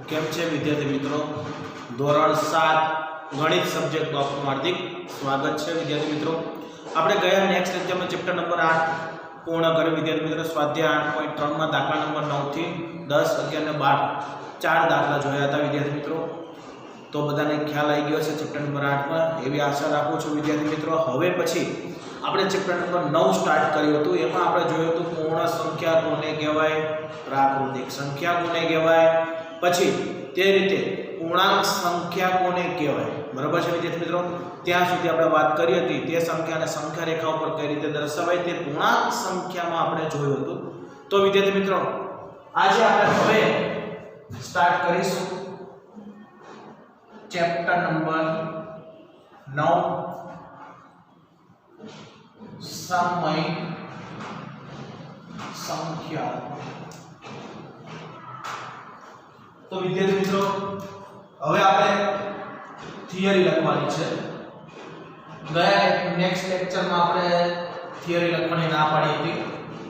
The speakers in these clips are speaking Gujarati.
કેમ છે વિદ્યાર્થી મિત્રો? ધોરણ 7 ગણિત સબ્જેક્ટ આપનું હાર્દિક સ્વાગત છે વિદ્યાર્થી મિત્રો. આપણે ગયા નેક્સ્ટ લેક્ચરમાં ચેપ્ટર નંબર 8 પૂર્ણ કર્યું વિદ્યાર્થી મિત્રો. સ્વાધ્યાય 8.3 માં દાખલા નંબર 9 થી 10, 11 અને 12 ચાર દાખલા જોયા હતા વિદ્યાર્થી મિત્રો. તો બધાને ખ્યાલ આવી ગયો છે ચેપ્ટર નંબર 8 માં, એવી આશા રાખું છું વિદ્યાર્થી મિત્રો. હવે પછી આપણે ચેપ્ટર નંબર 9 સ્ટાર્ટ કર્યું હતું. એમાં આપણે જોયું હતું પૂર્ણ સંખ્યા કોને કહેવાય, પ્રાકૃતિક સંખ્યા કોને કહેવાય, પછી તે રીતે પૂર્ણાંક સંખ્યા કોને કહેવાય. બરાબર છે વિદ્યાર્થી મિત્રો? ત્યાં સુધી આપણે વાત કરી હતી તે સંખ્યાને સંખ્યા રેખા ઉપર કઈ રીતે દર્શાવાય તે પૂર્ણાંક સંખ્યામાં આપણે જોયું હતું. તો વિદ્યાર્થી મિત્રો આજે આપણે હવે સ્ટાર્ટ કરીશું ચેપ્ટર નંબર 9 સમય સંખ્યા. તો વિદ્યાર્થી મિત્રો હવે આપણે થિયરી લખવાની છે. ગયા નેક્સ્ટ લેક્ચરમાં આપણે થિયરી લખવાની ના પાડી હતી,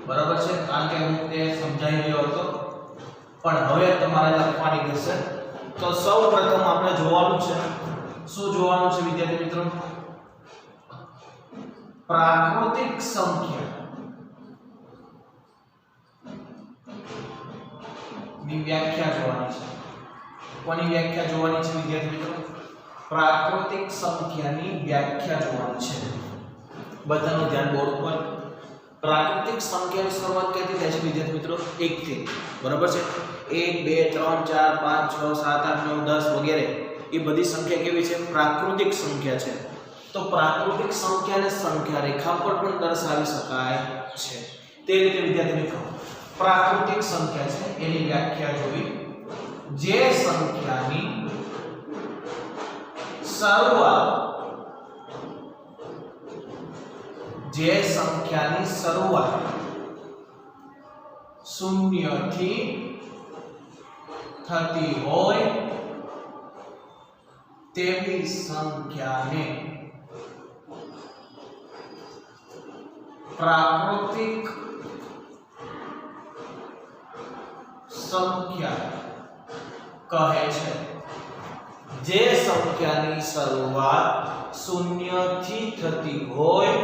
બરાબર છે, કારણ કે હું તે સમજાવી રહ્યો હતો, પણ હવે તમારે લખવાની રહેશે. તો સૌપ્રથમ આપણે જોવાનું છે, શું જોવાનું છે વિદ્યાર્થી મિત્રો? પ્રાકૃતિક સંખ્યા ની વ્યાખ્યા જોવાની છે. કોની વ્યાખ્યા જોવાની છે વિદ્યાર્થી મિત્રો? પ્રાકૃતિક સંખ્યાની વ્યાખ્યા જોવાની છે. બધાનું ધ્યાન બોર્ડ પર. પ્રાકૃતિક સંખ્યાની શરૂઆત ક્યાંથી થાય છે વિદ્યાર્થી મિત્રો? 1 થી. બરાબર છે? 1 2 3 4 5 6 7 8 9 10 વગેરે એ બધી સંખ્યા કેવી છે? પ્રાકૃતિક સંખ્યા છે. તો પ્રાકૃતિક સંખ્યાને સંખ્યા રેખા પર પણ દર્શાવી શકાય છે. તે રીતે વિદ્યાર્થી મિત્રો પ્રાકૃતિક સંખ્યા છે એની વ્યાખ્યા જોઈ. જે સંખ્યાની શરૂઆત 0 થી થતી હોય તેવી સંખ્યાને પ્રાકૃતિક સંખ્યા કહે છે. જે સંખ્યાની શરૂઆત 0 થી થતી હોય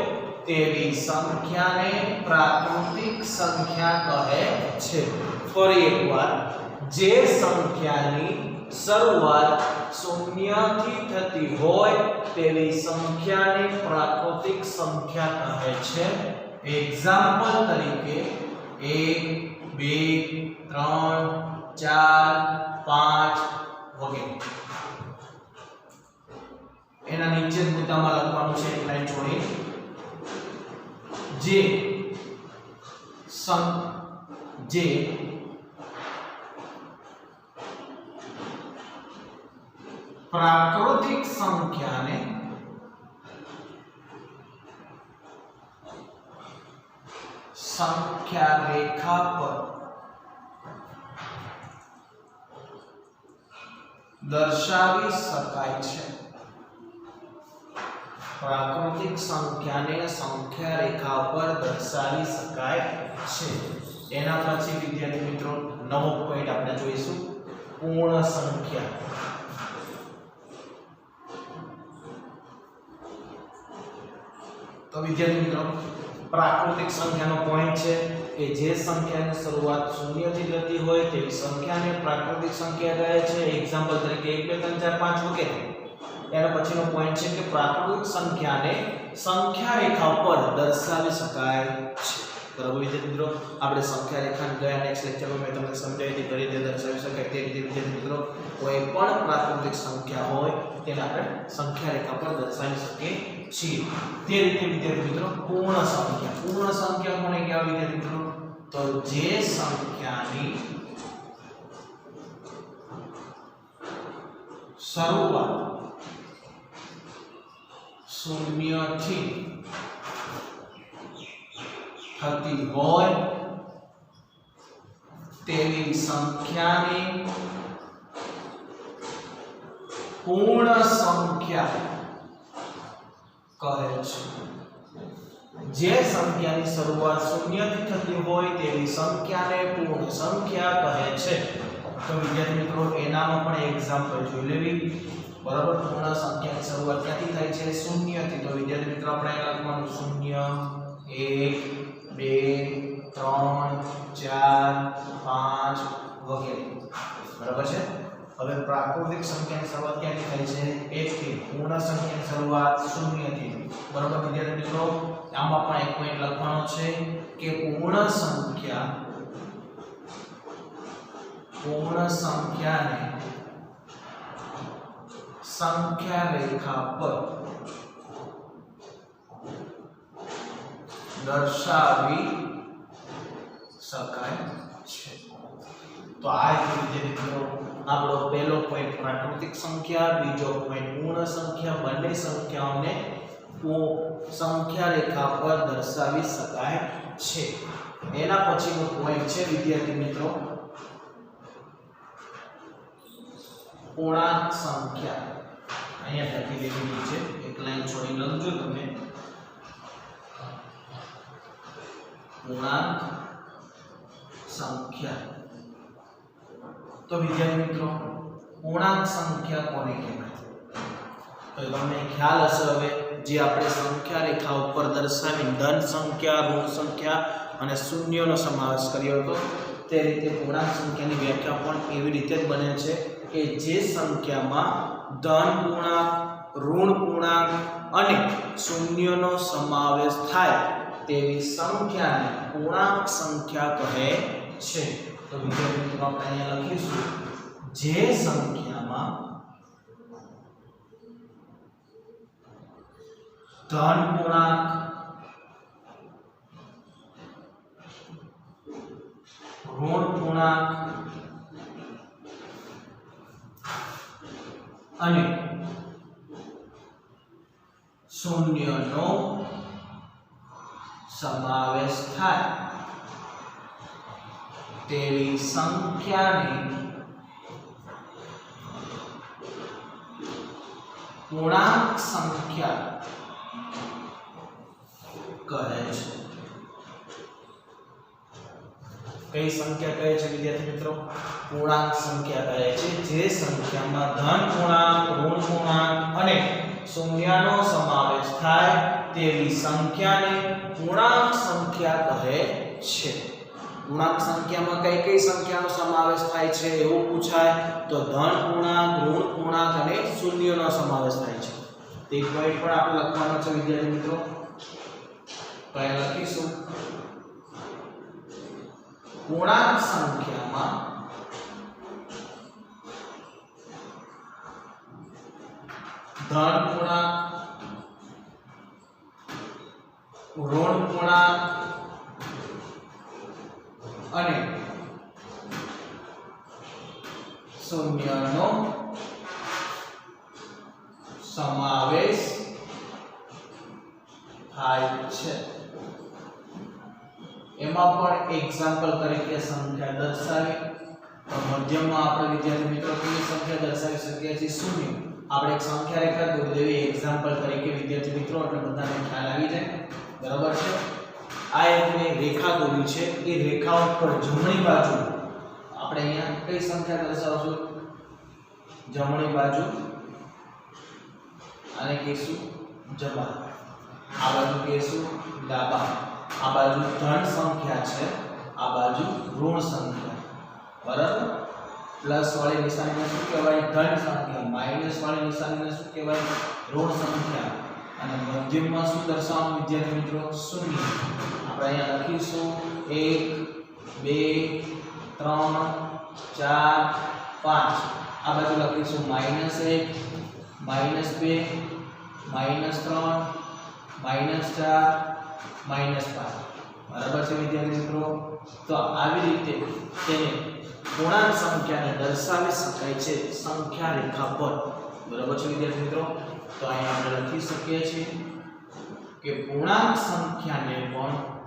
તેવી સંખ્યાને પ્રાકૃતિક સંખ્યા કહે છે. ફરી એકવાર, જે સંખ્યાની શરૂઆત 0 થી થતી હોય તેવી સંખ્યાને પ્રાકૃતિક સંખ્યા કહે છે. એક્ઝામ્પલ તરીકે 1 2 3 4 5 વગેરે. એના નીચે મુદ્દામાં લખવાનું છે એક લાઈન છોડી. જે પ્રાકૃતિક સંખ્યાને સંખ્યા રેખા પર દર્શાવી શકાય છે. પ્રાકૃતિક સંખ્યાને સંખ્યા રેખા પર દર્શાવી શકાય છે. એના પછી વિદ્યાર્થી મિત્રો નવો પોઈન્ટ આપણે જોઈશું, પૂર્ણ સંખ્યા. તો વિદ્યાર્થી મિત્રો પ્રાકૃતિક સંખ્યાનો પોઈન્ટ છે કે જે સંખ્યાની શરૂઆત 0 થી થતી હોય તેવી સંખ્યાને પ્રાકૃતિક સંખ્યા કહે છે. એક્ઝામ્પલ તરીકે 1 2 3 4 5 વગેરે. એના પછીનો પોઈન્ટ છે કે પ્રાકૃતિક સંખ્યાને સંખ્યા રેખા પર દર્શાવી શકાય છે. બરાબર વિદ્યાર્થી મિત્રો? આપણે સંખ્યા રેખાને ગયા નેક્સ્ટ લેક્ચરમાં મેં તમને સમજાવી હતી કઈ રીતે દર્શાવી શકાય. તે રીતે વિદ્યાર્થી મિત્રો કોઈ પણ પ્રાકૃતિક સંખ્યા હોય તેને આપણે સંખ્યા રેખા પર દર્શાવી શકીએ છીએ. તે રીતે વિદ્યાર્થી મિત્રો પૂર્ણ સંખ્યા. પૂર્ણ સંખ્યા કોને કહેવાય વિદ્યાર્થી મિત્રો? તો જે સંખ્યાની શરૂઆત 0 થી થતી હોય તેવી સંખ્યાને પૂર્ણ સંખ્યા કહે છે. જે સંખ્યાની શરૂઆત શૂન્યથી થતી હોય તેવી સંખ્યાને પૂર્ણ સંખ્યા કહે છે. તો વિદ્યાર્થી મિત્રો એનામાં પણ એક્ઝામ્પલ જોઈ લેવી બરાબર પૂર્ણ સંખ્યાની શરૂઆત ક્યાંથી થાય છે શૂન્યથી તો વિદ્યાર્થી મિત્રો આપણે લખવાનું 0 1 2 3 4 5 વગેરે બરાબર છે હવે પ્રાકૃતિક સંખ્યાની શરૂઆત ક્યાંથી થાય છે 1 થી પૂર્ણ સંખ્યાની શરૂઆત 0 થી બરાબર વિદ્યાર્થી મિત્રો આમાં પણ એક પોઈન્ટ લખવાનો છે કે પૂર્ણ સંખ્યાને સંખ્યા રેખા પર દર્શાવી શકાય છે તો આ રીતે મિત્રો આપણો પહેલો પોઈન્ટ પ્રાકૃતિક સંખ્યા બીજો પોઈન્ટ પૂર્ણ સંખ્યા બંને સંખ્યાઓને સંખ્યા રેખા પર દર્શાવી શકાય છે એના પછીનો પોઈન્ટ છે વિદ્યાર્થી મિત્રો પૂર્ણાંક સંખ્યા અહીંયા લખી દેવી છે એક લાઈન છોડી લખજો તમે પૂર્ણાંક સંખ્યા તો વિદ્યાર્થી મિત્રો પૂર્ણાંક સંખ્યા કોને કહેવાય તો તમને ખ્યાલ હશે હવે જે આપણે સંખ્યા રેખા ઉપર દર્શાવી ધન સંખ્યા ઋણ સંખ્યા અને શૂન્યનો સમાવેશ કર્યો હતો તે રીતે પૂર્ણાંક સંખ્યાની વ્યાખ્યા પણ એવી રીતે જ બને છે કે જે સંખ્યામાં ધન પૂર્ણાંક ઋણ પૂર્ણાંક અને શૂન્યનો સમાવેશ થાય તેવી સંખ્યાને પૂર્ણાંક સંખ્યા કહે છે તો વિદ્યાર્થી મિત્રો આપણે અહીંયા લખીશું જે સંખ્યામાં ધન પૂર્ણાંક ઋણ પૂર્ણાંક અને શૂન્યનો સમાવેશ થાય તેવી સંખ્યાને પૂર્ણાંક સંખ્યા કહે છે કઈ સંખ્યા કહે છે વિદ્યાર્થી મિત્રો પૂર્ણાંક સંખ્યા કહે છે જે સંખ્યામાં ધન પૂર્ણાંક ઋણ પૂર્ણાંક અને શૂન્યનો સમાવેશ થાય તેવી સંખ્યાને પૂર્ણાંક સંખ્યા કહે છે પૂર્ણાંક સંખ્યામાં કઈ કઈ સંખ્યાનો સમાવેશ થાય છે એવું પૂછાય તો ધન પૂર્ણાંક ઋણ પૂર્ણાંક અને શૂન્યનો સમાવેશ થાય છે તે પોઈન્ટ પણ આપણે લખવાનો છે વિદ્યાર્થી મિત્રો તો અહીં લખીશું પૂર્ણાંક સંખ્યામાં ધન પૂર્ણાંક ઋણ પૂર્ણાંક અને શૂન્યનો સમાવેશ થાય છે એમાં પણ એક્ઝામ્પલ તરીકે સંખ્યા દર્શાવી તો મધ્યમાં આપણે વિદ્યાર્થી મિત્રો કેવી સંખ્યા દર્શાવી શકીએ છીએ શૂન્ય આપણે એક સંખ્યા રેખા દોરી દેવી એક્ઝામ્પલ તરીકે વિદ્યાર્થી મિત્રો એટલે બધાને ખ્યાલ આવી જાય બરાબર છે આ એક મેં રેખા દોરી છે એ રેખા ઉપર જમણી બાજુ આપણે અહીંયા કઈ સંખ્યા દર્શાવશું જમણી બાજુ આને કહીશું જમા આ બાજુ કહીશું ડાબા આ બાજુ ધન સંખ્યા છે આ બાજુ ઋણ સંખ્યા બરાબર પ્લસ વાળી નિશાનીને શું કહેવાય ધન સંખ્યા માઈનસ વાળી નિશાનીને શું કહેવાય ઋણ સંખ્યા અને મધ્યમમાં શું દર્શાવવાનું વિદ્યાર્થી મિત્રો શૂન્ય આપણે અહીંયા લખીશું 1 2 3 4 5 આ બાજુ લખીશું -1 -2 -3 -4 -5 બરાબર છે વિદ્યાર્થી મિત્રો તો આવી રીતે તેને પૂર્ણાંક સંખ્યાને દર્શાવી શકાય છે સંખ્યા રેખા પર બરાબર છે વિદ્યાર્થી મિત્રો તો અહીં આપણે લખી શકીએ છીએ કે પૂર્ણાંક સંખ્યાને પણ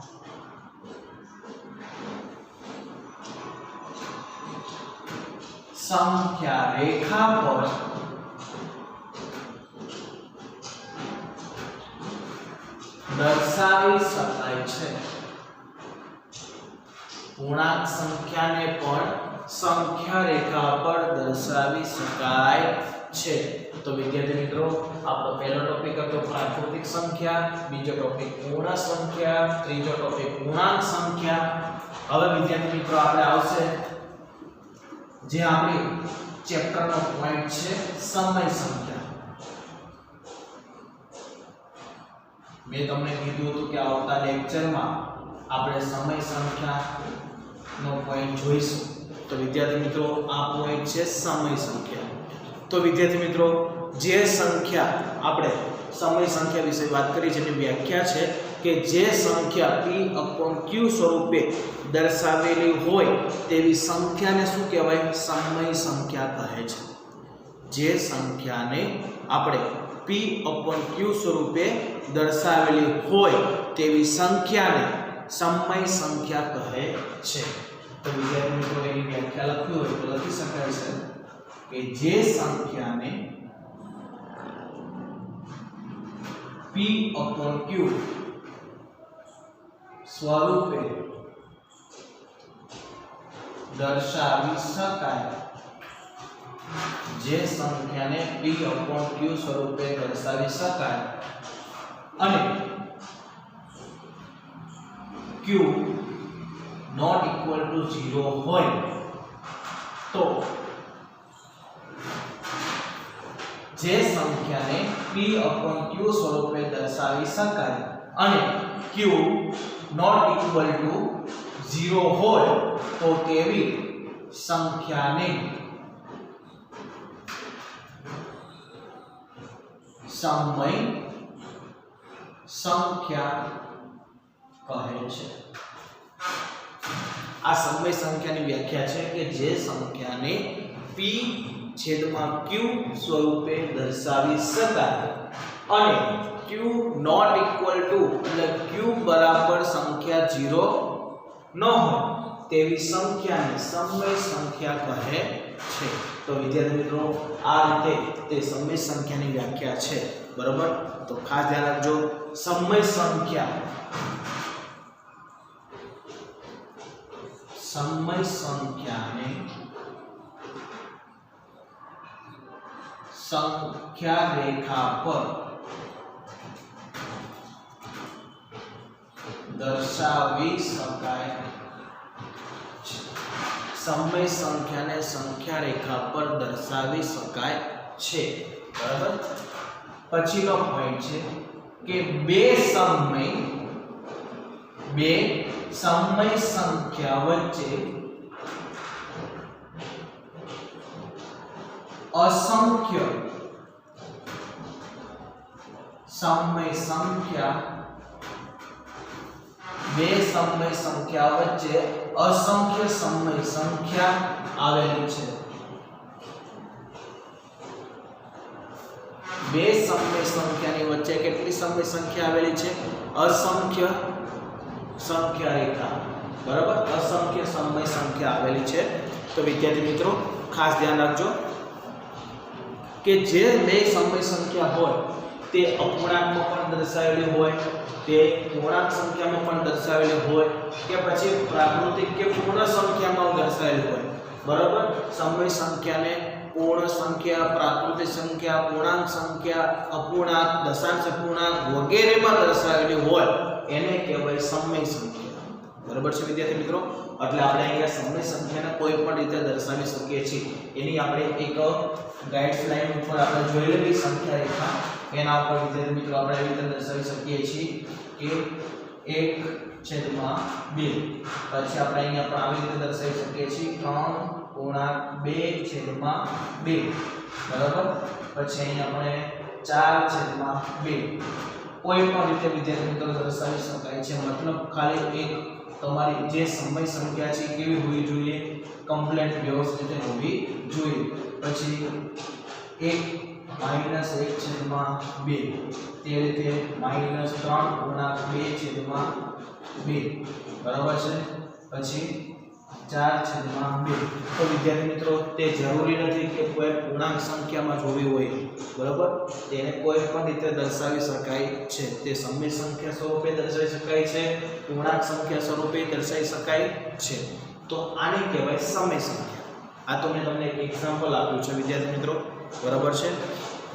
સંખ્યા રેખા પર દર્શાવી શકાય છે પૂર્ણાંક સંખ્યાને પણ સંખ્યા રેખા પર દર્શાવી શકાય છે। તો વિદ્યાર્થી મિત્રો આપણો પહેલો ટોપિક હતો પ્રાકૃતિક સંખ્યા, બીજો ટોપિક પૂર્ણ સંખ્યા, ત્રીજો ટોપિક પૂર્ણાંક સંખ્યા। હવે વિદ્યાર્થી મિત્રો આપણે આવશે જે આપણી ચેપ્ટરનો પોઈન્ટ છે સમય સંખ્યા। મેં તમને કીધું હતું કે આવતા લેક્ચરમાં આપણે સમય સંખ્યાનો પોઈન્ટ જોઈશું। તો વિદ્યાર્થી મિત્રો આ પોઈન્ટ છે સમય સંખ્યા। તો વિદ્યાર્થી મિત્રો જે સંખ્યા આપણે સમય સંખ્યા વિશે વાત કરી છે એની વ્યાખ્યા છે કે જે સંખ્યા p/q સ્વરૂપે દર્શાવેલી હોય તેવી સંખ્યાને શું કહેવાય? સમય સંખ્યા કહે છે। જે સંખ્યાને આપણે p/q સ્વરૂપે દર્શાવેલી હોય તેવી સંખ્યાને સમય સંખ્યા કહે છે। તો વિદ્યાર્થી મિત્રો એની વ્યાખ્યા લખવી હોય તો લખી શકાય છે કે જે સંખ્યાને p/q સ્વરૂપે દર્શાવી શકાય, જે સંખ્યાને p/q સ્વરૂપે દર્શાવી શકાય અને q not equal to 0 હોય તો જે સંખ્યાને p/q સ્વરૂપે દર્શાવી શકાય અને q not equal to 0 હોય તો તેવી સંખ્યાને સમય સંખ્યા કહે છે। આ સમય સંખ્યાની વ્યાખ્યા છે કે જે સંખ્યાને p/q સ્વરૂપે દર્શાવી શકાય અને q not equal to એટલે q બરાબર સંખ્યા 0 ન હોય તેવી સંખ્યાને સમય સંખ્યા કહે છે। તો વિદ્યાર્થી મિત્રો આ રીતે તે સમય સંખ્યાની વ્યાખ્યા છે, બરાબર? તો ખાસ ધ્યાન રાખજો, સમય સંખ્યા સંખ્યાને સંખ્યા રેખા પર દર્શાવી શકાય છે। સમય સંખ્યાને સંખ્યા રેખા પર દર્શાવી શકાય છે, બરાબર? પછીનો પોઈન્ટ છે કે બે સમય સંખ્યા વચ્ચે અસંખ્ય સમય સંખ્યા બે સમય સંખ્યા વચ્ચે અસંખ્ય સમય સંખ્યા આવેલી છે। બે સમય સંખ્યાની વચ્ચે કેટલી સમય સંખ્યા આવેલી છે? અસંખ્ય સંખ્યા રેખા, બરાબર? અસંખ્ય સમય સંખ્યા આવેલી છે। તો વિદ્યાર્થી મિત્રો ખાસ ધ્યાન રાખજો કે જે બે સમય સંખ્યા હોય તે અપૂર્ણાંકમાં પણ દર્શાવેલી હોય, તે પૂર્ણાંક સંખ્યામાં પણ દર્શાવેલી હોય કે પછી પ્રાકૃતિક કે પૂર્ણ સંખ્યામાં દર્શાવેલી હોય, બરાબર? સમય સંખ્યાને પૂર્ણ સંખ્યા, પ્રાકૃતિક સંખ્યા, પૂર્ણાંક સંખ્યા, અપૂર્ણાંક, દશાંશ અપૂર્ણાંક વગેરેમાં દર્શાવેલી હોય એને કહેવાય સમય સંખ્યા, બરાબર છે વિદ્યાર્થી મિત્રો? એટલે આપણે અહીંયા સમય સંખ્યાને કોઈ પણ રીતે દર્શાવી શકીએ છીએ। એની આપણે એક ગાઈડલાઈન ઉપર આપણે જોઈ લેવી સંખ્યા રેખા, એના ઉપર વિદ્યાર્થી મિત્રો આપણે એવી રીતે દર્શાવી શકીએ છીએ કે 1/2, પછી આપણે અહીંયા પણ આવી રીતે દર્શાવી શકીએ છીએ 3/2/2, બરાબર? પછી અહીંયા આપણે 4/2, કોઈ પણ રીતે વિદ્યાર્થી મિત્રો દર્શાવી શકાય છે। મતલબ ખાલી એક તમારી જે સમય સંખ્યા છે કેવી હોવી જોઈએ? કમ્પ્લીટ વ્યવસ્થિત હોવી જોઈએ। પછી 1 -1/2, તે રીતે -3/2/2, બરાબર છે? પછી 4/2। તો વિદ્યાર્થી મિત્રો તે જરૂરી નથી કે કોઈ પૂર્ણાંક સંખ્યામાં જોવી હોય, બરાબર? તેને કોઈ પણ રીતે દર્શાવી શકાય છે। તે સમય સંખ્યા સ્વરૂપે દર્શાવી શકાય છે, પૂર્ણાંક સંખ્યા સ્વરૂપે દર્શાવી શકાય છે। તો આને કહેવાય સમય સંખ્યા. આ તો મેં તમને એક એક્ઝામ્પલ આપ્યું છે વિદ્યાર્થી મિત્રો, બરાબર છે.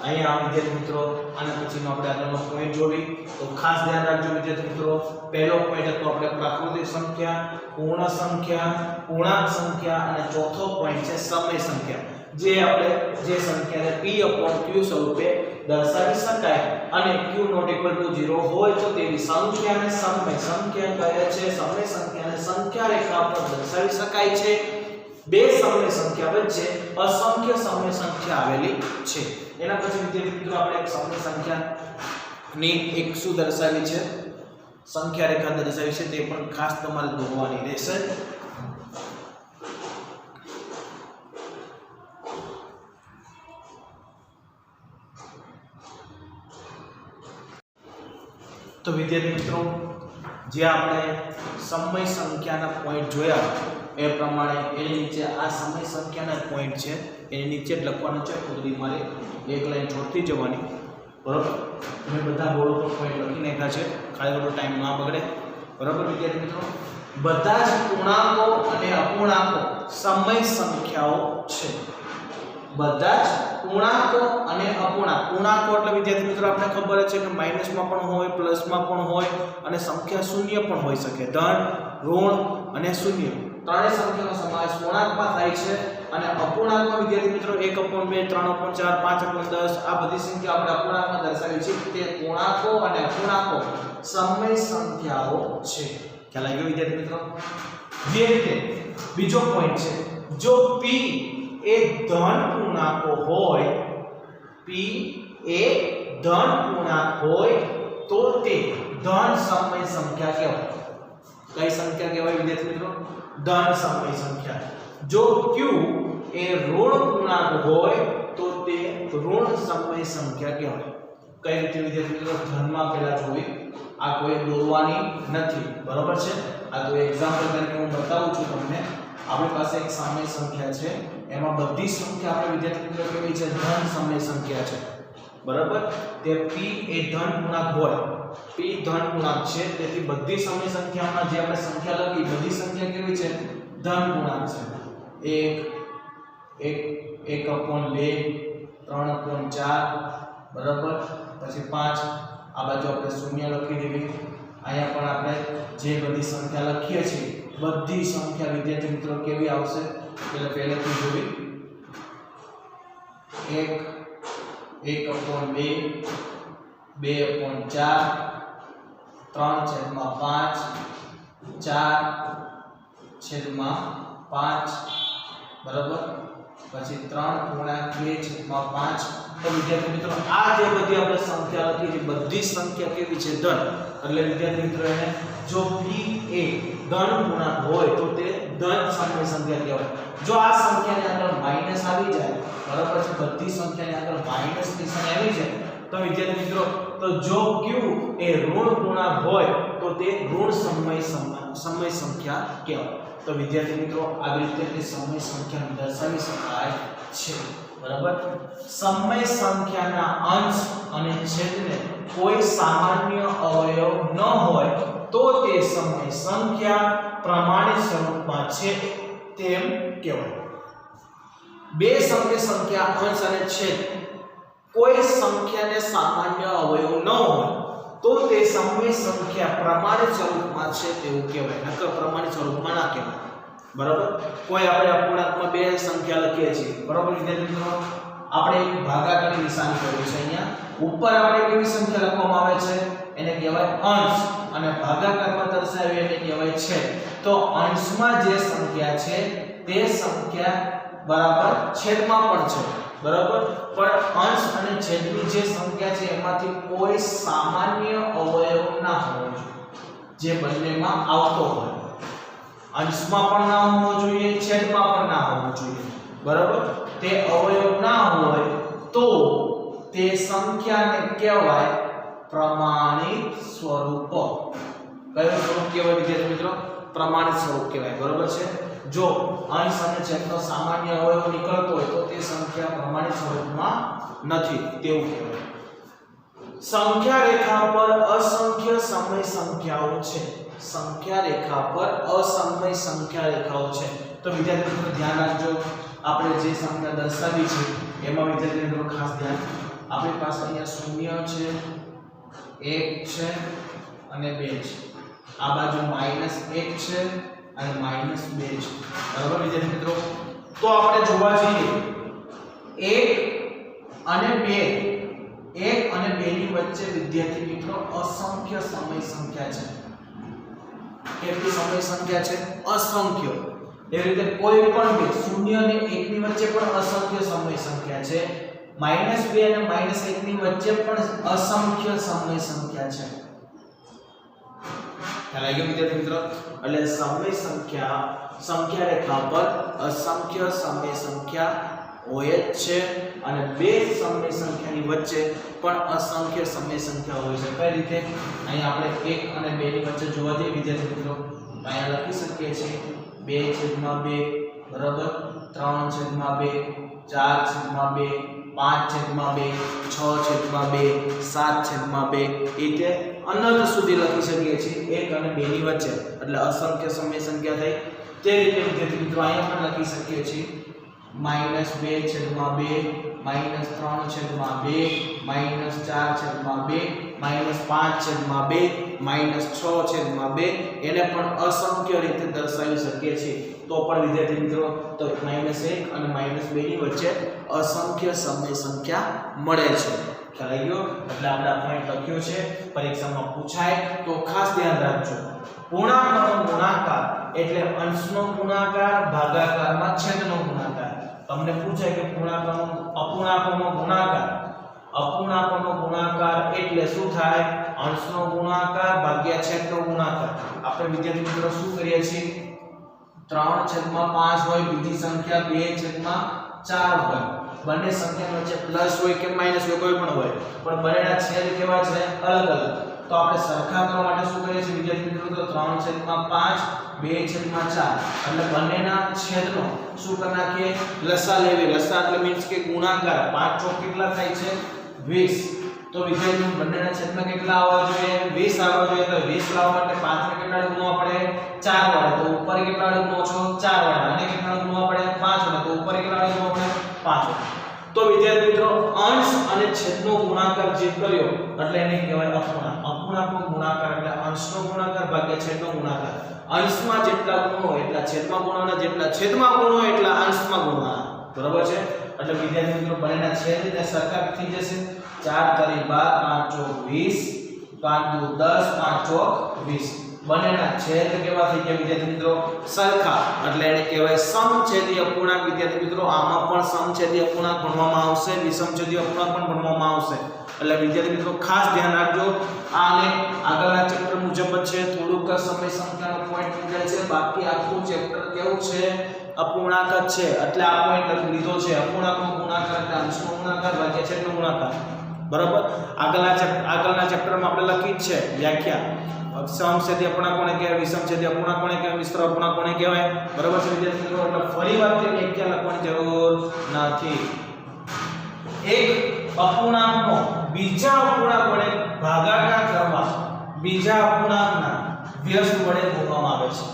અહીંયા વિદ્યાર્થી મિત્રો આના પછીનો આપણે આગળનો પોઈન્ટ જોવી તો ખાસ ધ્યાન રાખજો વિદ્યાર્થી મિત્રો. પહેલો પોઈન્ટ હતો આપણે પ્રાકૃતિક સંખ્યા, પૂર્ણ સંખ્યા, પૂર્ણાંક સંખ્યા અને ચોથો પોઈન્ટ છે સમય સંખ્યા. જે આપણે જે સંખ્યાને p/q સ્વરૂપે દર્શાવી શકાય અને q ≠ 0 હોય તો તેવી સંખ્યાને સમય સંખ્યા કહે છે. સમય સંખ્યાને સંખ્યા રેખા પર દર્શાવી શકાય છે. બે સમય સંખ્યા વચ્ચે અસંખ્ય સમય સંખ્યા આવેલી છે. એના પછી વિદ્યાર્થી મિત્રો આપણે એક સમય સંખ્યાની એક શું દર્શાવી છે, સંખ્યા રેખા દર્શાવી છે, તે પણ ખાસ તમારે દોરવાની રહેશે. તો વિદ્યાર્થી મિત્રો જે આપણે સમય સંખ્યાના પોઈન્ટ જોયા એ પ્રમાણે એની નીચે આ સમય સંખ્યાના પોઈન્ટ છે એની નીચે જ લખવાનું છે. ખુદરી મારે એક લાઈન છોડતી જવાની, બરાબર. મેં બધા બોર્ડ ઉપર પોઈન્ટ લખી નાખ્યા છે, ખાલી થોડો ટાઈમ ના બગડે, બરાબર વિદ્યાર્થી મિત્રો. બધા જ પૂર્ણાંકો અને અપૂર્ણાંકો સમય સંખ્યાઓ છે. બધા જ પૂર્ણાંકો અને અપૂર્ણાંક. પૂર્ણાંકો એટલે વિદ્યાર્થી મિત્રો આપણે ખબર છે કે માઈનસમાં પણ હોય, પ્લસમાં પણ હોય અને સંખ્યા શૂન્ય પણ હોઈ શકે. ધન, ઋણ અને શૂન્ય ત્રણેય સંખ્યાનો સમાવેશ પૂર્ણાંકમાં થાય છે. અને અપૂર્ણાંકમાં વિદ્યાર્થી મિત્રો 1/2, 3/4, 5/10 આ બધી સંખ્યા આપણે અપૂર્ણાંકમાં દર્શાવી છે. તે પૂર્ણાંકો અને અપૂર્ણાંકો સમય સંખ્યાઓ છે. ખ્યાલ આવી ગયો વિદ્યાર્થી મિત્રો. જે રીતે બીજો પોઈન્ટ છે, જો p એ ધન પૂર્ણાંકો હોય, p એ ધન પૂર્ણાંક હોય તો તે ધન સમય સંખ્યા કહેવાય. કઈ સંખ્યા કહેવાય વિદ્યાર્થી મિત્રો? ધન સમય સંખ્યા. જો q એ ઋણ પૂર્ણાંક હોય તો તે ઋણ સમય સંખ્યા કહેવાય. કઈ રીતે વિદ્યાર્થી મિત્રો? ધનમાં પહેલા જોઈ, આ કોઈ દોરવાની નથી, બરાબર છે. આ તો એક્ઝામ્પલ તરીકે હું બતાવું છું તમને. આપણી પાસે એક સમય સંખ્યા છે, એમાં બધી સંખ્યા આપણે વિદ્યાર્થી મિત્રો કેવી છે? ધન સમય સંખ્યા છે, બરાબર. તે p એ ધન પૂર્ણાંક હોય, p ધન પૂર્ણાંક છે, તેથી બધી સમય સંખ્યામાં જે આપણે સંખ્યા લખી બધી સંખ્યા કેવી છે? ધન પૂર્ણાંક છે. 1/2, 3/4, બરાબર. પછી 5, આ બાજુ આપણે શૂન્ય લખી દેવી. અહીંયા પણ આપણે જે બધી સંખ્યા લખીએ છીએ બધી સંખ્યા વિદ્યાર્થી મિત્રો કેવી આવશે? એટલે પહેલેથી જોવી. 1/2, 2/4, 3/5, 4/5, બરાબર. પછી 3/2/5. તો વિદ્યાર્થી મિત્રો આ જે બધી આપણે સંખ્યા લખી છે બધી સંખ્યા કેવી છે? ધન. એટલે વિદ્યાર્થી મિત્રો એને જો p એ ધન પૂર્ણાંક હોય તો તે ધન સમય સંખ્યા કહેવાય. જો આ સંખ્યાની અંદર માઈનસ આવી જાય, બરાબર છે, બધી સંખ્યાની અંદર માઈનસ નિશાની આવી જાય તો વિદ્યાર્થી મિત્રો તો જો q એ ઋણ પૂર્ણાંક હોય તો તે ઋણ સમય સંખ્યા કહેવાય. તો વિદ્યાર્થી મિત્રો આવી રીતે તે સમય સંખ્યાને દર્શાવી શકાય છે, બરાબર. સમય સંખ્યાના અંશ અને છેદને કોઈ સામાન્ય અવયવ ન હોય તો તે સમય સંખ્યા પ્રમાણિત સ્વરૂપમાં છે તેમ કહેવાય. બે સમય સંખ્યા અંશ અને છેદ કોઈ સંખ્યાને સામાન્ય અવયવ ન હોય તો તે સમય સંખ્યા પ્રમાણિત સ્વરૂપમાં છે તેવું કહેવાય, નકર પ્રમાણિત સ્વરૂપમાં ના કહેવાય, બરાબર. કોઈ આપણે અપૂર્ણાંકમાં બે સંખ્યા લખીએ છીએ, બરાબર વિદ્યાર્થી મિત્રો. આપણે એક ભાગાકારની નિશાની કર્યું છે. અહીંયા ઉપર આપણે કેવી સંખ્યા લખવામાં આવે છે? એને કહેવાય અંશ, અને ભાગાકારમાં દર્શાવી એને કહેવાય છેદ. તો અંશમાં જે સંખ્યા છે તે સંખ્યા બરાબર છેદમાં પણ છે, બરાબર. પણ અંશ અને છેદની જે સંખ્યા છે એમાંથી કોઈ સામાન્ય અવયવ ના હોવો જોઈએ, જે બંનેમાં આવતો હોય. અંશમાં પણ ના હોવો જોઈએ, છેદમાં પણ ના હોવો જોઈએ, બરાબર. તે અવયવ ના હોય તો તે સંખ્યાને કહેવાય પ્રમાણિત સ્વરૂપ. કયું સ્વરૂપ કહેવાય વિદ્યાર્થી મિત્રો? પ્રમાણિત સ્વરૂપ કહેવાય, બરાબર છે. જો અંશ અને છેદનો સામાન્ય અવયવ નીકળતો હોય તો તે સંખ્યા પ્રમાણિત સ્વરૂપમાં નથી તેવું કહેવાય. સંખ્યા રેખા પર અસંખ્ય સમય સંખ્યાઓ છે. સંખ્યા રેખા પર અસમય સંખ્યા રેખાઓ છે. તો વિદ્યાર્થી મિત્રો ધ્યાન રાખજો, આપણે જે સંખ્યા દર્શાવી છે એમાં વિદ્યાર્થી મિત્રો ખાસ ધ્યાન, આપણી પાસે અહીંયા 0 છે, 1 છે અને 2 છે. આ બાજુ -1 છે અને -2 છે. બરાબર વિદ્યાર્થી મિત્રો? તો આપણે જોવા જઈએ 1 અને 2 ની વચ્ચે વિદ્યાર્થી મિત્રો અસંખ્ય સમય સંખ્યા છે. કેટલી સમય સંખ્યા છે? અસંખ્ય. એ રીતે કોઈ પણ 0 અને 1 ની વચ્ચે પણ અસંખ્ય સમય સંખ્યા છે. -2 અને -1 ની વચ્ચે પણ અસંખ્ય સમય સંખ્યા છે. ખ્યાલ આવી ગયો વિદ્યાર્થી મિત્રો? એટલે સમય સંખ્યા રેખા પર અસંખ્ય સમય સંખ્યા હોય જ છે અને બે સમય સંખ્યાની વચ્ચે પણ અસંખ્ય સમય સંખ્યા હોય છે. કઈ રીતે? અહીં આપણે 1 અને 2 ની વચ્ચે જોવા જઈએ વિદ્યાર્થી મિત્રો, અહીંયા લખી શકીએ છીએ 2/2 બરાબર, 3/2, 4/2, 5/2, 6/2, 7/2 રીતે અનંત સુધી લખી શકીએ છીએ 1 અને 2 ની વચ્ચે, એટલે અસંખ્ય સમય સંખ્યા થઈ. તે રીતે વિદ્યાર્થી મિત્રો અહીંયા પણ લખી શકીએ છીએ -2/2, -3/2, -4/2, -5/2, -6/2 એને પણ અસંખ્ય રીતે દર્શાવી શકીએ છીએ. તો પણ વિદ્યાર્થી મિત્રો તો -1 અને -2 ની વચ્ચે અસંખ્ય સમય સંખ્યા મળે છે. ખ્યાલ આવી ગયો? એટલે આપણે આ પોઈન્ટ લખ્યો છે, પરીક્ષામાં પૂછાય તો ખાસ ધ્યાન રાખજો. પૂર્ણાંકનો ગુણાકાર એટલે અંશનો ગુણાકાર ભાગાકારમાં છેદનો ગુણાકાર. તમને પૂછાય કે અપૂર્ણાંકોનો ગુણાકાર એટલે શું થાય? અંશનો ગુણાકાર ભાગ્યા છેદનો ગુણાકાર. આપણે વિદ્યાર્થી મિત્રો શું કરીએ છીએ? 3/5 હોય, બીજી સંખ્યા 2/4 હોય. બંને સંખ્યાનો વચ્ચે પ્લસ હોય કે માઈનસ હોય, કોઈ પણ હોય, પણ બંનેના છેદ કેવા છે? અલગ અલગ. તો આપણે સરખા કરવા માટે શું કરીએ છીએ વિદ્યાર્થી મિત્રો? તો 3/5, 2/4 એટલે બંનેના છેદનો શું કરી નાખીએ? લસા લેવી. લસા એટલે મીન્સ કે ગુણાકાર. 5 ચોક કેટલા થાય છે? 20. તો વિદ્યાર્થી બંનેના છેદમાં કેટલા આવવા જોઈએ? 20 આવવા જોઈએ. તો 20 લાવવા માટે 5 ને કેટલા ગુણવા પડે? 4 વડે. તો ઉપર કેટલા ગુણવો છો? 4 વડે. અને કેટલા ગુણવા પડે? 5 વડે. તો ઉપર કેટલા ગુણવા પડે? 5 વડે. તો વિદ્યાર્થી મિત્રો અંશ અને છેદનો ગુણાકાર જે કર્યો એટલે એને કહેવાય અપૂર્ણાંક. અપૂર્ણાંકનો ગુણાકાર એટલે અંશનો ગુણાકાર ભાગ્યા છેદનો ગુણાકાર. અંશમાં જેટલા ગુણો એટલા છેદમાં ગુણવાના, જેટલા છેદમાં ગુણો એટલા અંશમાં ગુણવાના. બરાબર છે? એટલે વિદ્યાર્થી મિત્રો બંનેના છેદ ને સરખા થઈ જશે. 4 × 12, 5 ચોક 20, 5 દુ 10, 5 ચોક 20. બંનેના છેદ કેવા થઈ ગયા વિદ્યાર્થી મિત્રો? સરખા. એટલે એને કહેવાય સમછેદી અપૂર્ણાંક. વિદ્યાર્થી મિત્રો આમાં પણ સમછેદી અપૂર્ણાંક ભણવામાં આવશે, વિષમછેદી અપૂર્ણાંક પણ ભણવામાં આવશે. એટલે વિદ્યાર્થી મિત્રો ખાસ ધ્યાન રાખજો. આને આગળના ચેપ્ટર મુજબ જ છે, થોડુંક સમય સંખ્યાનો પોઈન્ટ મૂકેલ છે, બાકી આખું ચેપ્ટર કેવું છે? અપૂર્ણાંક જ છે. એટલે આ પોઈન્ટ લીધો છે. અપૂર્ણાંકનો ગુણાકાર એટલે અંશનો ગુણાકાર ભાગ્યા છેદનો ગુણાકાર. બરાબર? આગળના ચેપ્ટરમાં આપણે લખી જ છે વ્યાખ્યા. સમછેદી અપૂર્ણાંક કોને કહેવાય? વિષમછેદી અપૂર્ણાંક કોને કહેવાય? મિશ્ર અપૂર્ણાંક કોને કહેવાય? બરાબર છે વિદ્યાર્થી મિત્રો? એટલે ફરીવાર તે વ્યાખ્યા લખવાની જરૂર નથી. એક અપૂર્ણાંકનો બીજા અપૂર્ણાંક વડે ભાગાકાર કરવા બીજા અપૂર્ણાંકના વ્યસ્ત વડે ગુણવામાં આવે છે.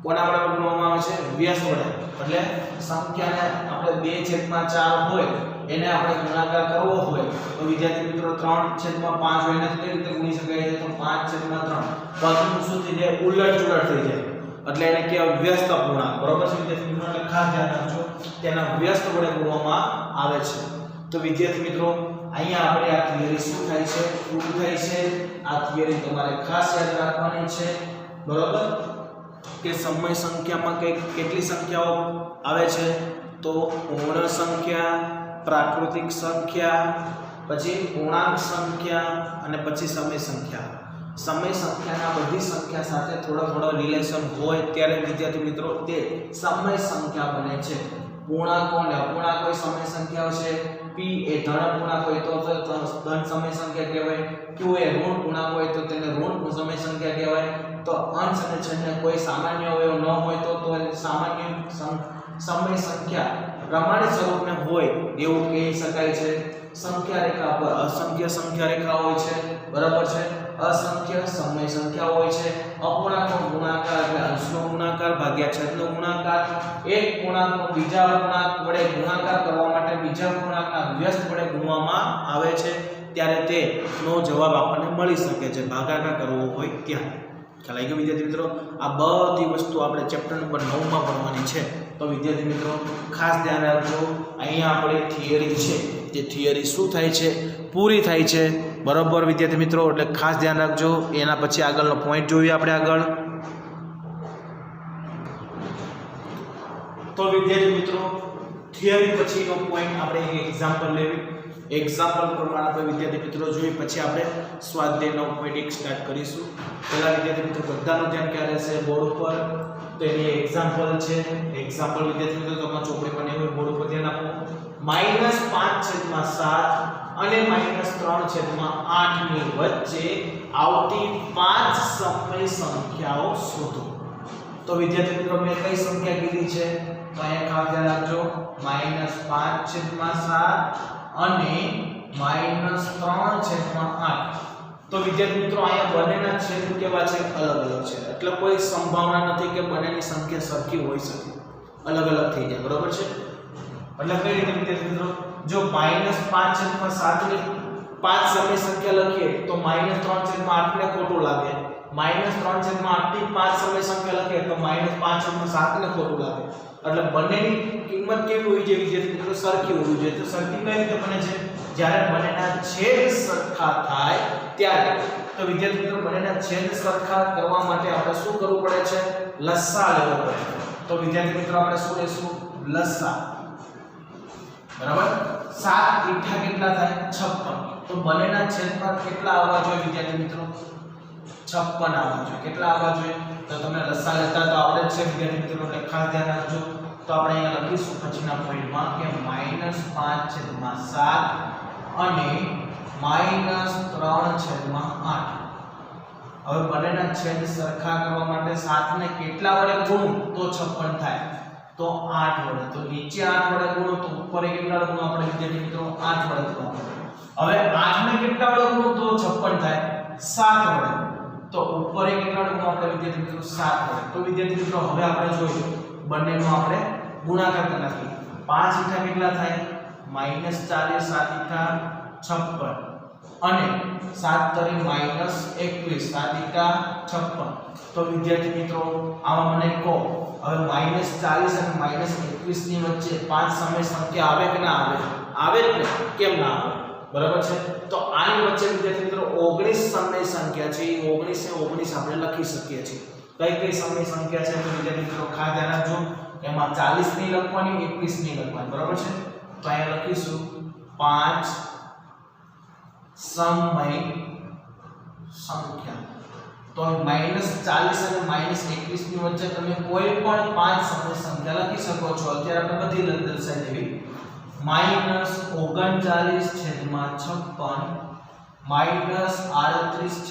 કોના વડે ગુણવામાં આવે છે? વ્યસ્ત વડે. એટલે સંખ્યાને આપણે 2/4 હોય એને આપણે ગુણાકાર કરવો હોય તો વિદ્યાર્થી મિત્રો 3/5 હોય એને કઈ રીતે ગુણી શકાય છે? તો 5/3. બધું શું થઈ જાય? ઉલટ-સુલટ થઈ જાય. એટલે એને કહેવાય વ્યસ્ત અપૂર્ણાંક. બરોબર છે વિદ્યાર્થી મિત્રો? એટલે ખાસ ધ્યાન રાખજો, તેના વ્યસ્ત વડે ગુણવામાં આવે છે. તો વિદ્યાર્થી મિત્રો અહીંયા આપણે આ થિયરી શું થાય છે? પ્રૂવ થાય છે. આ થિયરી તમારે ખાસ યાદ રાખવાની છે. બરોબર? કે સમય સંખ્યામાં કેટલી સંખ્યાઓ આવે છે? તો પૂર્ણ સંખ્યા, પ્રાકૃતિક સંખ્યા, પછી પૂર્ણાંક સંખ્યા અને પછી સમય સંખ્યા. સમય સંખ્યાના બધી સંખ્યા સાથે થોડો રિલેશન હોય ત્યારે વિદ્યાર્થી મિત્રો તે સમય સંખ્યા બને છે. પૂર્ણાંકો અને અપૂર્ણાંક કોઈ સમય સંખ્યાઓ છે. p એ ધન પૂર્ણાંક હોય તો ધન સમય સંખ્યા કહેવાય. q એ ઋણ પૂર્ણાંક હોય તો તેને ઋણ સમય સંખ્યા કહેવાય. તો અંશ અને છેદને કોઈ સામાન્ય અવયવ ન હોય તો સામાન્ય સમય સંખ્યા પ્રમાણિત સ્વરૂપને હોય એવું કહી શકાય છે. સંખ્યા રેખા પર અસંખ્ય સંખ્યા રેખા હોય છે. બરાબર છે? અસંખ્ય સમય સંખ્યા હોય છે. અપૂર્ણાંકનો ગુણાકાર એટલે અંશનો ગુણાકાર ભાગ્યા છેદનો ગુણાકાર. એક પૂર્ણાંકનો બીજા પૂર્ણાંક વડે ગુણાકાર કરવા માટે બીજા પૂર્ણાંકના વ્યસ્ત વડે ગુણવામાં આવે છે ત્યારે તેનો જવાબ આપણને મળી શકે છે ભાગાકાર કરવો હોય ત્યારે. ખ્યાલ આવી ગયો વિદ્યાર્થી મિત્રો? આ બધી વસ્તુ આપણે ચેપ્ટર નંબર 9 માં ભણવાની છે. તો વિદ્યાર્થી મિત્રો ખાસ ધ્યાન રાખજો, અહીંયા આપણે થિયરી છે તે થિયરી શું થાય છે? પૂરી થાય છે. બરાબર વિદ્યાર્થી મિત્રો? એટલે ખાસ ધ્યાન રાખજો. એના પછી આગળનો પોઈન્ટ જોઈએ આપણે આગળ. તો વિદ્યાર્થી મિત્રો થિયરી પછીનો પોઈન્ટ આપણે એક એક્ઝામ્પલ લેવી. એક્ઝામ્પલ પ્રમાણે આપણે વિદ્યાર્થી મિત્રો જોઈએ, પછી આપણે સ્વાધ્યાય 9.1 સ્ટાર્ટ કરીશું. પહેલા વિદ્યાર્થી મિત્રો બધાનું ધ્યાન ક્યાં રહેશે? બોર્ડ ઉપર. તો એની એક્ઝામ્પલ છે. એક્ઝામ્પલ વિદ્યાર્થી મિત્રો તમારા ચોપડી પર હોય, બોર્ડ ઉપર ધ્યાન આપો. -5/7 અને -3/8 ની વચ્ચે આવતી 5 સમય સંખ્યાઓ શોધો. તો વિદ્યાર્થી મિત્રો મેં કઈ સંખ્યા કીધી છે? તો અહીંયા ખાસ ધ્યાન રાખજો, -5/7 અને -3/8. તો વિદ્યાર્થી મિત્રો અહીંયા બંનેના છેદ કેવા છે? અલગ અલગ છે. એટલે કોઈ સંભાવના નથી કે બંનેની સંખ્યા સરખી હોઈ શકે, અલગ અલગ થઈ જાય. બરોબર છે? એટલે કઈ રીતે વિદ્યાર્થી મિત્રો? જો -5/7 ની 5 સમય સંખ્યા લખીએ તો -3/8 ને ખોટું લાગે. -3/8 ની 5 સમય સંખ્યા લખીએ તો -5/7 ને ખોટું લાગે. એટલે બંનેની કિંમત કેવી હોવી જોઈએ વિદ્યાર્થી મિત્રો? સરખી હોવી જોઈએ. તો સરખી કઈ રીતે બને છે? જ્યારે બંનેના છેદ સરખા થાય ત્યારે. તો વિદ્યાર્થી મિત્રો બંનેના છેદ સરખા કરવા માટે આપણે શું કરવું પડે છે? લસા લેવો પડે. તો વિદ્યાર્થી મિત્રો આપણે શું લેશું? લસા. બરાબર? 7 ઈઠા કેટલા થાય? 56. તો બંનેના છેદમાં કેટલા આવવા જોઈએ વિદ્યાર્થી મિત્રો? 56 આવવા જોઈએ. કેટલા આવવા જોઈએ? તો તમે લસા લેતા તો આવડે છે વિદ્યાર્થી મિત્રો, એટલે ખાસ ધ્યાન રાખજો. તો આપણે અહીંયા લખીશું પછીના પોઈન્ટમાં કે -5/7 અને -3/8. હવે બંનેના છેદ સરખા કરવા માટે 7 ને કેટલા વડે ગુણું તો 56 થાય? તો 8 વડે. તો નીચે 8 વડે ગુણો તો ઉપર કેટલા વડે ગુણો? આપણે વિદ્યાર્થી મિત્રો 8 વડે ગુણો. હવે 8 ને કેટલા વડે ગુણો તો 56 થાય? 7 વડે. તો ઉપર કેટલા વડે ગુણો? આપણે વિદ્યાર્થી મિત્રો 7 વડે. તો વિદ્યાર્થી મિત્રો હવે આપણે જોઈએ બંનેનો આપણે ગુણાકાર કરી નાખીએ. 5 ઈઠા કેટલા થાય? -40, 7 ઈઠા 56 અને 7 તરી -21, 7 ઈઠા 56. તો વિદ્યાર્થી મિત્રો આમાં મને કહો, હવે -40 અને -21 ની વચ્ચે 5 સમય સંખ્યા આવે કે ના આવે? આવે જ ને, કેમ ના આવે? બરાબર છે? તો આની વચ્ચે વિદ્યાર્થી મિત્રો 19 સમય સંખ્યા છે. 19 ને 19 આપણે લખી શકીએ છીએ. કઈ કઈ સમય સંખ્યા છે? તો વિદ્યાર્થી મિત્રો ખાસ ધ્યાન રાખજો, એમાં 40 ની લખવાની, 21 ની લખવાની. બરાબર છે? તો અહીંયા લખીશું 5 સમય સંખ્યા. તો -40 અને -21 ની વચ્ચે તમે કોઈ પણ 5 સમય સંખ્યા લખી શકો છો. અત્યારે આપણે બધી દર્શાવી દેવી. -39/56, -38/56,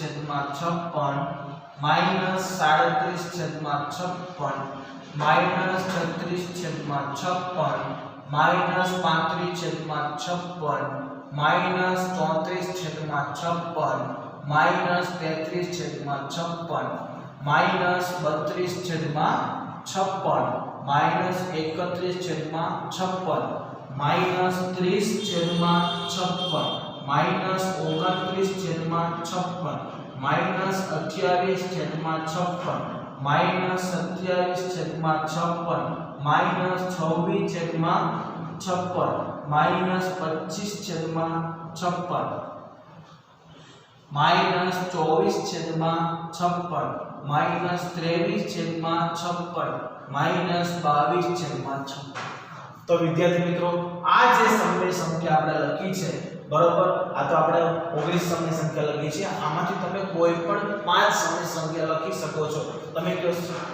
-37/56, -22/56. તો વિદ્યાર્થી મિત્રો આ જે સમય સંખ્યા આપણે લખી છે, બરોબર, આ તો આપણે 19 સમય સંખ્યા લખી છે. આમાંથી તમે કોઈ પણ 5 સમય સંખ્યા લખી શકો છો. તમે કહો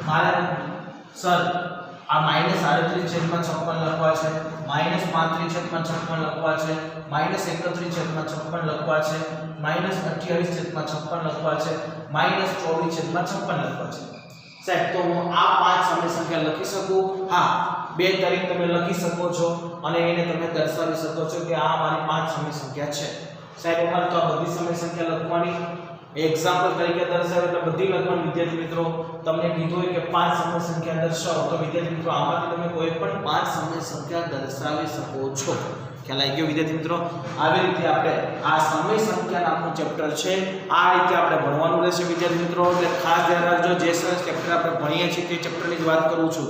મારે સર આ -38/56 લખવા છે, -35/56 લખવા છે, -31/56 લખવા છે, -28/56 લખવા છે, -24/56 લખવા છે. સાહેબ તો હું આ 5 સમય સંખ્યા લખી શકું? હા, 2 તરીકે તમે લખી શકો છો અને એને તમે દર્શાવી શકો છો કે આ મારી 5 સમય સંખ્યા છે. સાહેબ અમારે તો આ બધી સમય સંખ્યા લખવાની, એક્ઝામ્પલ તરીકે દર્શાવે એટલે બધી લખવાનું વિદ્યાર્થી મિત્રો તમને કીધું હોય કે 5 સમય સંખ્યા દર્શાવો તો વિદ્યાર્થી મિત્રો આમાંથી તમે કોઈ પણ 5 સમય સંખ્યા દર્શાવી શકો છો ખ્યાલ આવી ગયો વિદ્યાર્થી મિત્રો આવી રીતે આપણે આ સમય સંખ્યા નામનું ચેપ્ટર છે આ રીતે આપણે ભણવાનું રહેશે વિદ્યાર્થી મિત્રો એટલે ખાસ ધ્યાન રાખજો જે ચેપ્ટર આપણે ભણીએ છીએ તે ચેપ્ટરની જ વાત કરું છું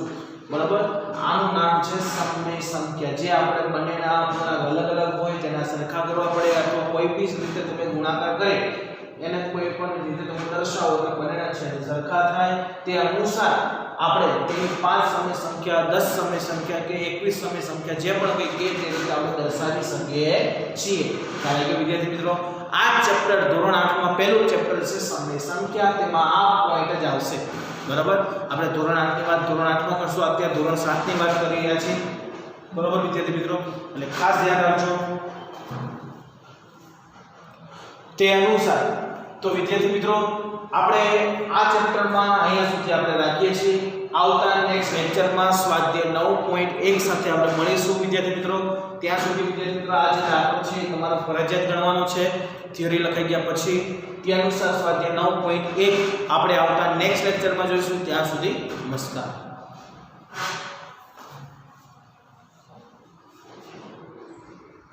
બરાબર આનું નામ છે સમય સંખ્યા જે આપણે બંનેના અલગ અલગ હોય તેના સરખા કરવા પડે અથવા કોઈ બી રીતે તમે ગુણાકાર કરે એને કોઈ પણ રીતે તમે દર્શાવો કે બંનેના છેદ સરખા થાય તે અનુસાર આપણે તેની 5 સમય સંખ્યા 10 સમય સંખ્યા કે 21 સમય સંખ્યા જે પણ કંઈ કે તે રીતે આપણે દર્શાવી શકીએ છીએ કારણ કે વિદ્યાર્થી મિત્રો આ ચેપ્ટર ધોરણ 8 માં પહેલું ચેપ્ટર છે સમય સંખ્યા તેમાં આ પોઈન્ટ જ આવશે બરાબર આપણે ધોરણ 8 ની વાત ધોરણ 8 માં કરશું અત્યારે ધોરણ 7 ની વાત કરી રહ્યા છીએ બરાબર વિદ્યાર્થી મિત્રો એટલે ખાસ ધ્યાન રાખજો તે અનુસાર તો વિદ્યાર્થી મિત્રો આપણે આ ચેપ્ટરમાં અહીંયા સુધી આપણે રાખીએ છીએ આવતા નેક્સ્ટ લેક્ચરમાં સ્વાધ્યાય 9.1 સાથે આપણે મળીશું વિદ્યાર્થી મિત્રો ત્યાં સુધી વિદ્યાર્થી મિત્રો આ જે દાખલો છે તમારો ફરજિયાત ગણવાનો છે થિયરી લખાઈ ગયા પછી તે અનુસાર સ્વાધ્યાય 9.1 આપણે આવતા નેક્સ્ટ લેક્ચરમાં જોઈશું ત્યાં સુધી નમસ્કાર